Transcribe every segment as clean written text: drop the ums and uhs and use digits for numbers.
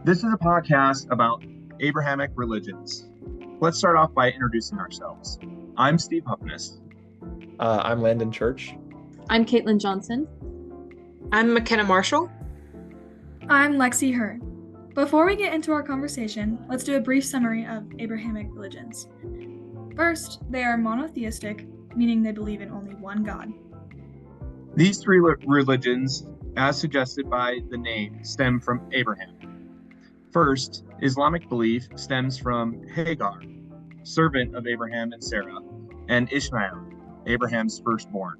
This is a podcast about Abrahamic religions. Let's start off by introducing ourselves. I'm Steve Huffness. I'm Landon Church. I'm Caitlin Johnson. I'm McKenna Marshall. I'm Lexi Hearn. Before we get into our conversation, let's do a brief summary of Abrahamic religions. First, they are monotheistic, meaning they believe in only one God. These three religions, as suggested by the name, stem from Abraham. First, Islamic belief stems from Hagar, servant of Abraham and Sarah, and Ishmael, Abraham's firstborn.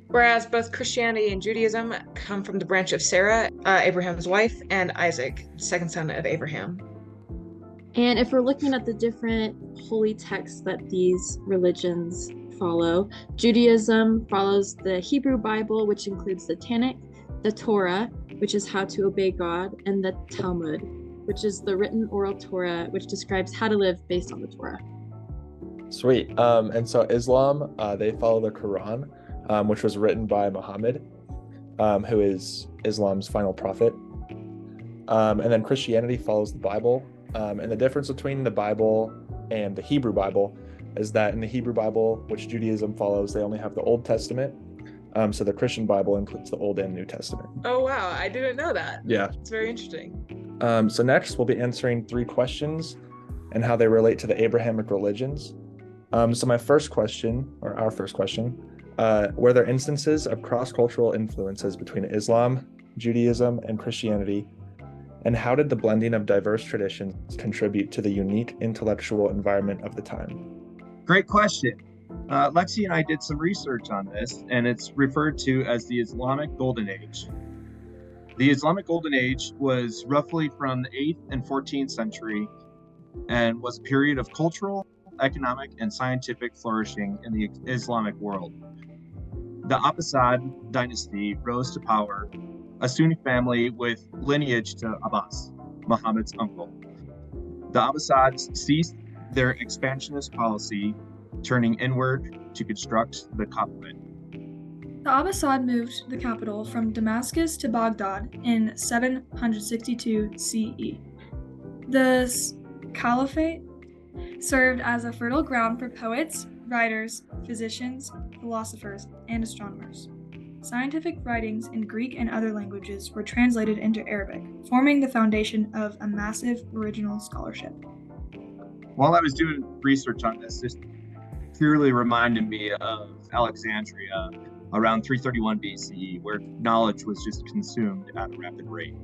Whereas both Christianity and Judaism come from the branch of Sarah, Abraham's wife, and Isaac, second son of Abraham. And if we're looking at the different holy texts that these religions follow, Judaism follows the Hebrew Bible, which includes the Tanakh, the Torah, which is how to obey God, and the Talmud, which is the written oral Torah, which describes how to live based on the Torah. Sweet. And so Islam, they follow the Quran, which was written by Muhammad, who is Islam's final prophet. And then Christianity follows the Bible. And the difference between the Bible and the Hebrew Bible is that in the Hebrew Bible, which Judaism follows, they only have the Old Testament. So the Christian Bible includes the Old and New Testament. Oh, wow. I didn't know that. Yeah. It's very interesting. So next, we'll be answering 3 questions and how they relate to the Abrahamic religions. So my first question, or our first question, were there instances of cross-cultural influences between Islam, Judaism, and Christianity? And how did the blending of diverse traditions contribute to the unique intellectual environment of the time? Great question. Lexi and I did some research on this, and it's referred to as the Islamic Golden Age. The Islamic Golden Age was roughly from the 8th and 14th century and was a period of cultural, economic, and scientific flourishing in the Islamic world. The Abbasid dynasty rose to power, a Sunni family with lineage to Abbas, Muhammad's uncle. The Abbasids ceased their expansionist policy, turning inward to construct the Caliphate. The Abbasid moved the capital from Damascus to Baghdad in 762 CE. The Caliphate served as a fertile ground for poets, writers, physicians, philosophers, and astronomers. Scientific writings in Greek and other languages were translated into Arabic, forming the foundation of a massive original scholarship. While I was doing research on this purely reminded me of Alexandria around 331 BCE, where knowledge was just consumed at a rapid rate.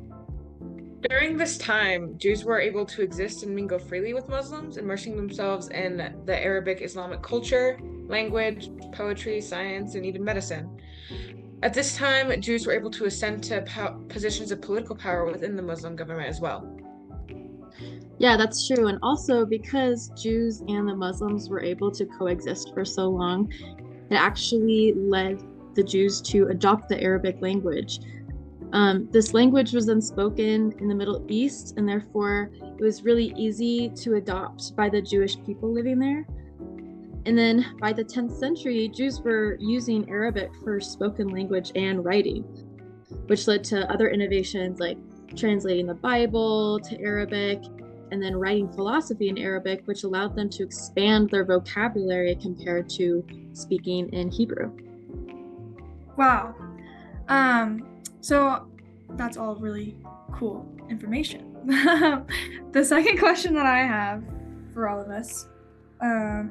During this time, Jews were able to exist and mingle freely with Muslims, immersing themselves in the Arabic Islamic culture, language, poetry, science, and even medicine. At this time, Jews were able to ascend to positions of political power within the Muslim government as well. Yeah, that's true. And also because Jews and the Muslims were able to coexist for so long, it actually led the Jews to adopt the Arabic language. This language was then spoken in the Middle East, and therefore it was really easy to adopt by the Jewish people living there. And then by the 10th century, Jews were using Arabic for spoken language and writing, which led to other innovations like translating the Bible to Arabic and then writing philosophy in Arabic, which allowed them to expand their vocabulary compared to speaking in Hebrew. Wow. So that's all really cool information. The second question that I have for all of us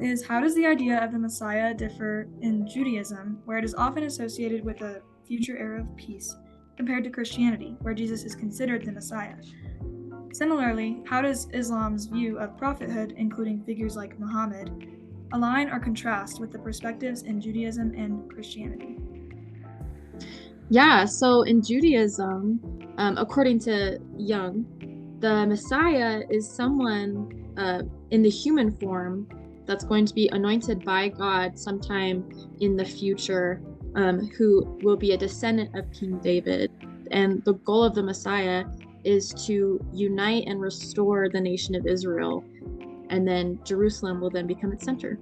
is, how does the idea of the Messiah differ in Judaism, where it is often associated with a future era of peace, compared to Christianity, where Jesus is considered the Messiah? Similarly, how does Islam's view of prophethood, including figures like Muhammad, align or contrast with the perspectives in Judaism and Christianity? Yeah, so in Judaism, according to Young, the Messiah is someone in the human form that's going to be anointed by God sometime in the future, who will be a descendant of King David. And the goal of the Messiah is to unite and restore the nation of Israel, and then Jerusalem will then become its center.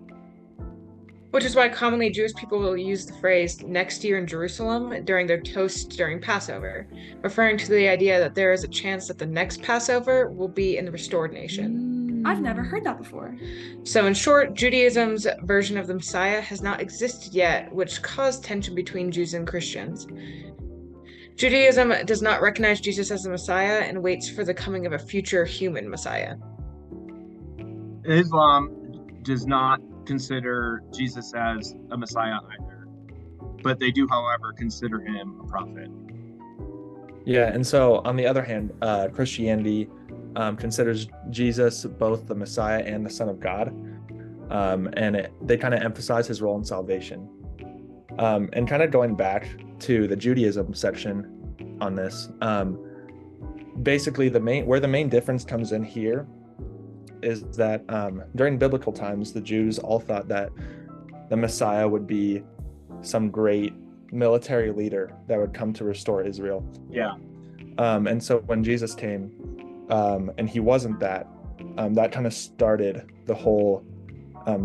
Which is why commonly Jewish people will use the phrase next year in Jerusalem during their toast during Passover, referring to the idea that there is a chance that the next Passover will be in the restored nation. I've never heard that before. So in short, Judaism's version of the Messiah has not existed yet, which caused tension between Jews and Christians. Judaism does not recognize Jesus as the Messiah and waits for the coming of a future human Messiah. Islam does not consider Jesus as a Messiah either, but they do, however, consider him a prophet. Yeah, and so on the other hand, Christianity considers Jesus both the Messiah and the Son of God, and they kind of emphasize his role in salvation. And kind of going back to the Judaism section on this, basically where the main difference comes in here is that during biblical times, the Jews all thought that the Messiah would be some great military leader that would come to restore Israel. Yeah. And so when Jesus came, and he wasn't that, that kind of started the whole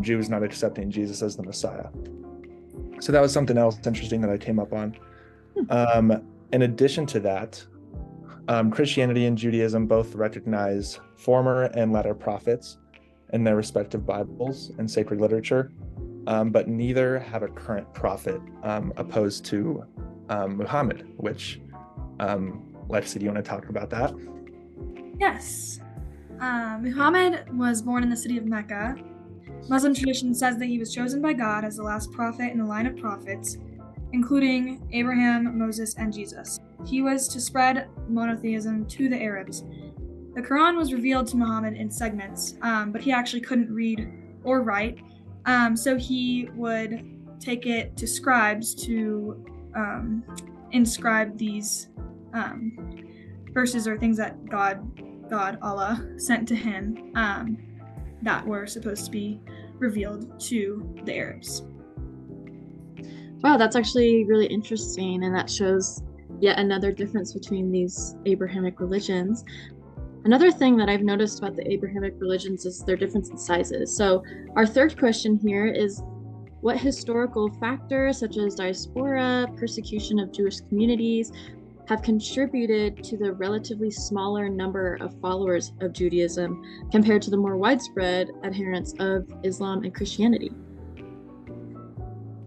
Jews not accepting Jesus as the Messiah. So that was something else interesting that I came up on. In addition to that, Christianity and Judaism both recognize former and latter prophets in their respective Bibles and sacred literature, but neither have a current prophet, opposed to Muhammad, which, Lexi, do you want to talk about that? Yes. Muhammad was born in the city of Mecca. Muslim tradition says that he was chosen by God as the last prophet in the line of prophets, including Abraham, Moses, and Jesus. He was to spread monotheism to the Arabs. The Quran was revealed to Muhammad in segments, but he actually couldn't read or write, so he would take it to scribes to inscribe these verses or things that Allah, sent to him that were supposed to be revealed to the Arabs. Wow, that's actually really interesting, and that shows yet another difference between these Abrahamic religions. Another thing that I've noticed about the Abrahamic religions is their difference in sizes. So our third question here is, what historical factors such as diaspora, persecution of Jewish communities, have contributed to the relatively smaller number of followers of Judaism compared to the more widespread adherents of Islam and Christianity?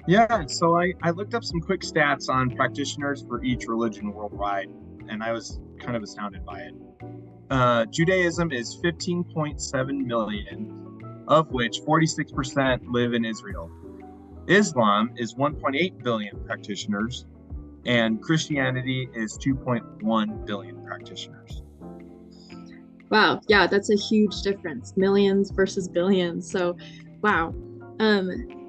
Yeah, so I looked up some quick stats on practitioners for each religion worldwide, and I was kind of astounded by it. Judaism is 15.7 million, of which 46% live in Israel. Islam is 1.8 billion practitioners, and Christianity is 2.1 billion practitioners. Wow, yeah, that's a huge difference. Millions versus billions. So, wow.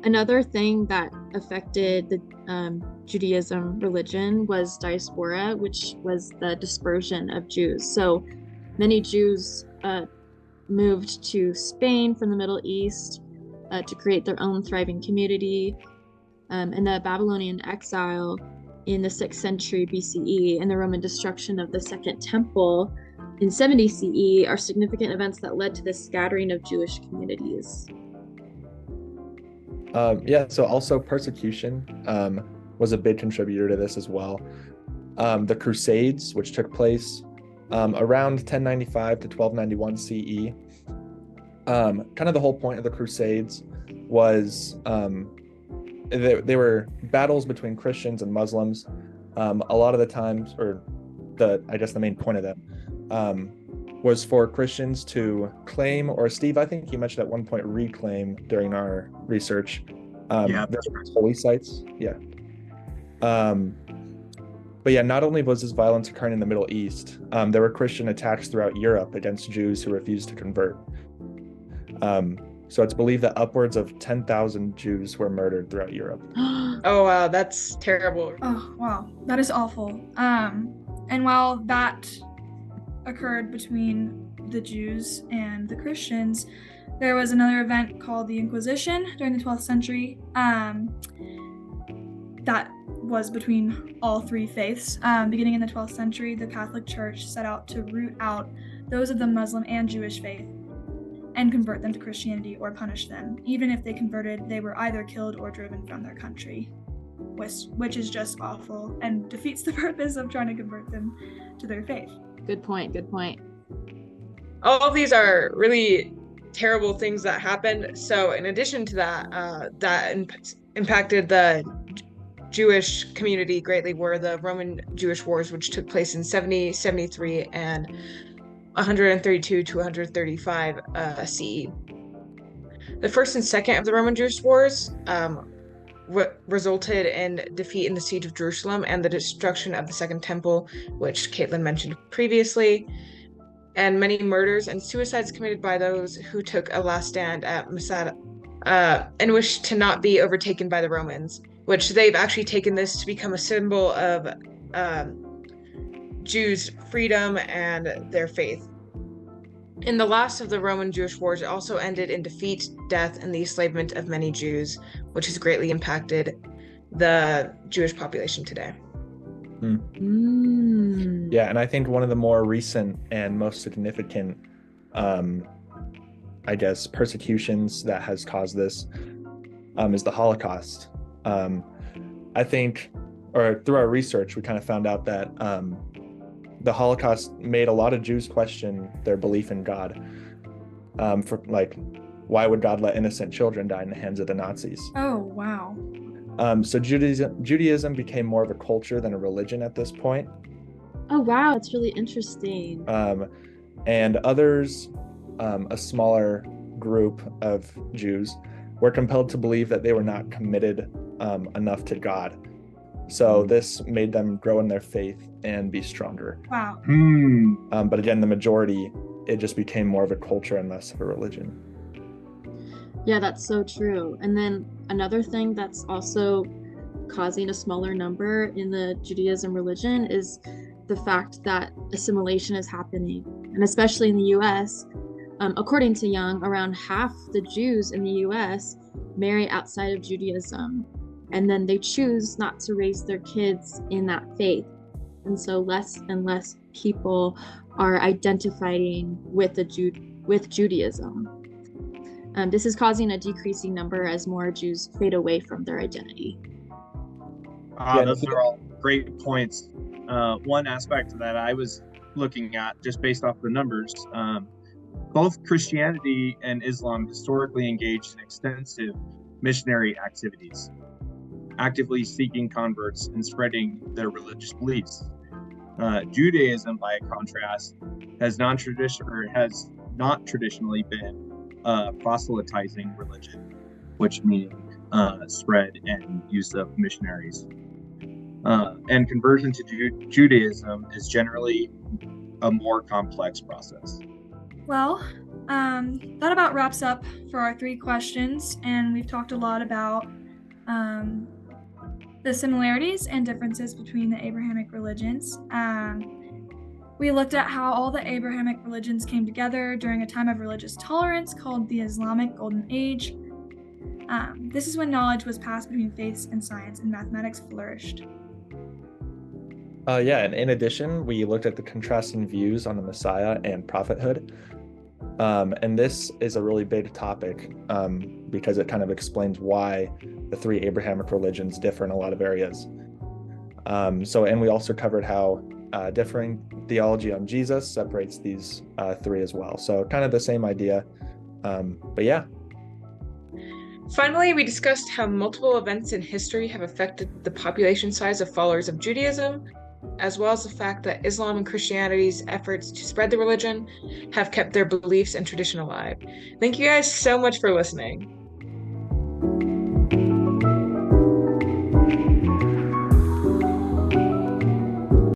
Another thing that affected the Judaism religion was diaspora, which was the dispersion of Jews. So many Jews moved to Spain from the Middle East to create their own thriving community. And the Babylonian exile in the 6th century BCE and the Roman destruction of the Second Temple in 70 CE are significant events that led to the scattering of Jewish communities. So also persecution was a big contributor to this as well. The Crusades, which took place around 1095 to 1291 CE. Kind of the whole point of the Crusades was they were battles between Christians and Muslims. A lot of the times, I guess the main point of them was for Christians to claim, or Steve, I think you mentioned at one point, reclaim during our research. Yeah, holy sites. Yeah. But yeah, not only was this violence occurring in the Middle East, there were Christian attacks throughout Europe against Jews who refused to convert. So it's believed that upwards of 10,000 Jews were murdered throughout Europe. Oh, wow, that's terrible. Oh, wow, that is awful. And while that occurred between the Jews and the Christians, there was another event called the Inquisition during the 12th century that was between all three faiths. Beginning in the 12th century, the Catholic Church set out to root out those of the Muslim and Jewish faith. and convert them to Christianity or punish them. Even if they converted, they were either killed or driven from their country, which is just awful and defeats the purpose of trying to convert them to their faith. Good point. All of these are really terrible things that happened. So in addition to that impacted the Jewish community greatly were the Roman Jewish Wars, which took place in 70, 73, and 132 to 135 CE. The first and second of the Roman Jewish Wars resulted in defeat in the siege of Jerusalem and the destruction of the Second Temple, which Caitlin mentioned previously, and many murders and suicides committed by those who took a last stand at Masada and wished to not be overtaken by the Romans, which they've actually taken this to become a symbol of Jews' freedom and their faith. In the last of the Roman Jewish Wars, it also ended in defeat, death, and the enslavement of many Jews, which has greatly impacted the Jewish population today. Yeah, and I think one of the more recent and most significant, persecutions that has caused this is the Holocaust. I think, or through our research, we kind of found out that the Holocaust made a lot of Jews question their belief in God. Why would God let innocent children die in the hands of the Nazis? Oh, wow. So Judaism became more of a culture than a religion at this point. Oh, wow. That's really interesting. And others, a smaller group of Jews, were compelled to believe that they were not committed enough to God. So this made them grow in their faith and be stronger. Wow. But again, the majority, it just became more of a culture and less of a religion. Yeah, that's so true. And then another thing that's also causing a smaller number in the Judaism religion is the fact that assimilation is happening. And especially in the US, according to Young, around half the Jews in the US marry outside of Judaism. And then they choose not to raise their kids in that faith. And so less and less people are identifying with Judaism. This is causing a decreasing number as more Jews fade away from their identity. Those are all great points. One aspect that I was looking at, just based off the numbers, both Christianity and Islam historically engaged in extensive missionary activities, actively seeking converts and spreading their religious beliefs. Judaism, by contrast, has not traditionally been proselytizing religion, which means spread and use of missionaries. And conversion to Judaism is generally a more complex process. Well, that about wraps up for our 3 questions, and we've talked a lot about the similarities and differences between the Abrahamic religions. We looked at how all the Abrahamic religions came together during a time of religious tolerance called the Islamic Golden Age. This is when knowledge was passed between faiths and science, and mathematics flourished. And in addition, we looked at the contrasting views on the Messiah and prophethood. And this is a really big topic because it kind of explains why the 3 Abrahamic religions differ in a lot of areas. And we also covered how differing theology on Jesus separates these 3 as well. So kind of the same idea. But yeah. Finally, we discussed how multiple events in history have affected the population size of followers of Judaism, as well as the fact that Islam and Christianity's efforts to spread the religion have kept their beliefs and tradition alive. Thank you guys so much for listening.